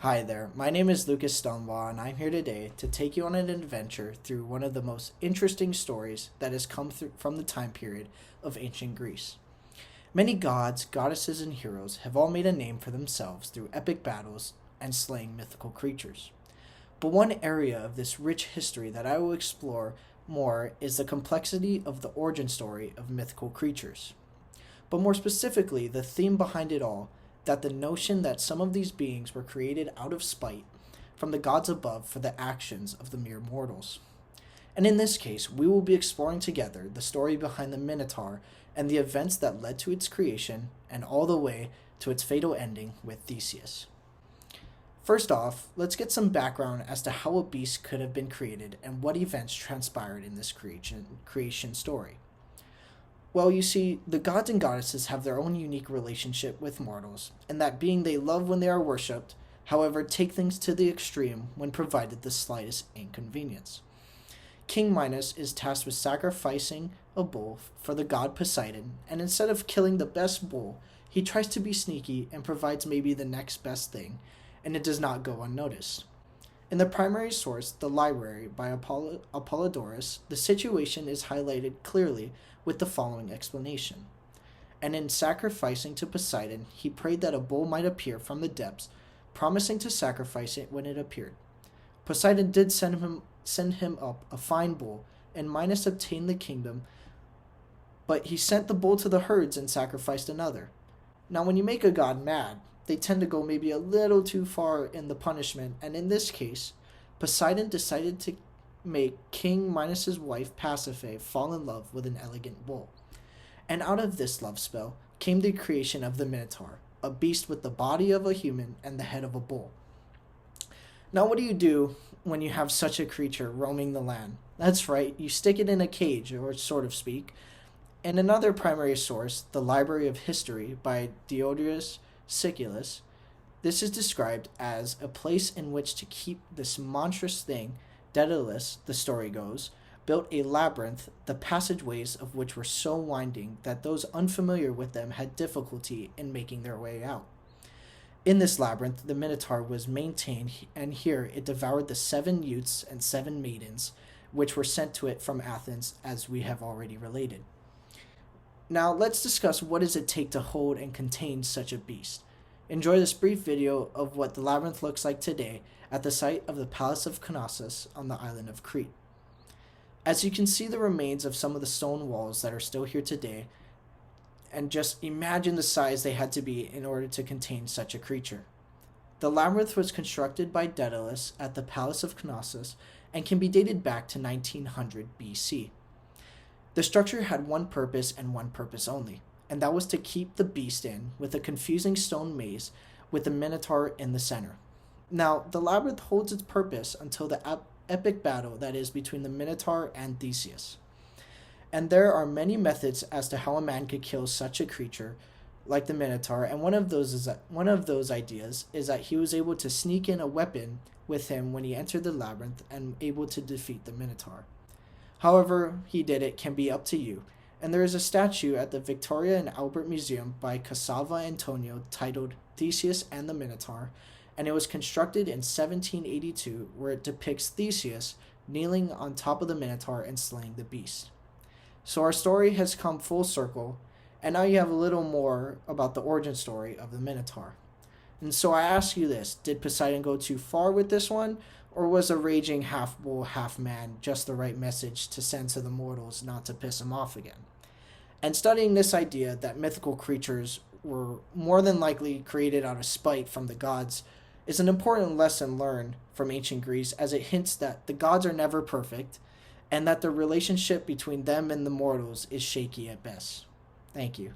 Hi there, my name is Lucas Stonewall, and I'm here today to take you on an adventure through one of the most interesting stories that has come through from the time period of ancient Greece. Many gods, goddesses, and heroes have all made a name for themselves through epic battles and slaying mythical creatures. But one area of this rich history that I will explore more is the complexity of the origin story of mythical creatures. But more specifically, the theme behind it all, that the notion that some of these beings were created out of spite from the gods above for the actions of the mere mortals. And in this case, we will be exploring together the story behind the Minotaur and the events that led to its creation and all the way to its fatal ending with Theseus. First off, let's get some background as to how a beast could have been created and what events transpired in this creation story. Well, you see, the gods and goddesses have their own unique relationship with mortals, and that being they love when they are worshipped, however, take things to the extreme when provided the slightest inconvenience. King Minos is tasked with sacrificing a bull for the god Poseidon, and instead of killing the best bull, he tries to be sneaky and provides maybe the next best thing, and it does not go unnoticed. In the primary source, the library by Apollodorus, the situation is highlighted clearly with the following explanation. And in sacrificing to Poseidon, he prayed that a bull might appear from the depths, promising to sacrifice it when it appeared. Poseidon did send him up a fine bull, and Minos obtained the kingdom, but he sent the bull to the herds and sacrificed another. Now, when you make a god mad, they tend to go maybe a little too far in the punishment, and in this case, Poseidon decided to make King Minos' wife Pasiphae fall in love with an elegant bull. And out of this love spell came the creation of the Minotaur, a beast with the body of a human and the head of a bull. Now, what do you do when you have such a creature roaming the land? That's right, you stick it in a cage, or sort of speak. In another primary source, the Library of History by Diodorus Siculus, this is described as a place in which to keep this monstrous thing. Daedalus, the story goes, built a labyrinth, the passageways of which were so winding that those unfamiliar with them had difficulty in making their way out. In this labyrinth, the Minotaur was maintained, and here it devoured the 7 youths and 7 maidens, which were sent to it from Athens, as we have already related. Now, let's discuss what does it take to hold and contain such a beast. Enjoy this brief video of what the labyrinth looks like today at the site of the Palace of Knossos on the island of Crete. As you can see the remains of some of the stone walls that are still here today, and just imagine the size they had to be in order to contain such a creature. The labyrinth was constructed by Daedalus at the Palace of Knossos and can be dated back to 1900 BC. The structure had one purpose and one purpose only, and that was to keep the beast in with a confusing stone maze with the Minotaur in the center. Now, the labyrinth holds its purpose until the epic battle that is between the Minotaur and Theseus. And there are many methods as to how a man could kill such a creature like the Minotaur, and one of those ideas is that he was able to sneak in a weapon with him when he entered the labyrinth and able to defeat the Minotaur. However he did it can be up to you, and there is a statue at the Victoria and Albert Museum by Cassava Antonio titled Theseus and the Minotaur, and it was constructed in 1782, where it depicts Theseus kneeling on top of the Minotaur and slaying the beast. So our story has come full circle, and now you have a little more about the origin story of the Minotaur. And so I ask you this, did Poseidon go too far with this one, or was a raging half-bull, half-man just the right message to send to the mortals not to piss him off again? And studying this idea that mythical creatures were more than likely created out of spite from the gods is an important lesson learned from ancient Greece, as it hints that the gods are never perfect and that the relationship between them and the mortals is shaky at best. Thank you.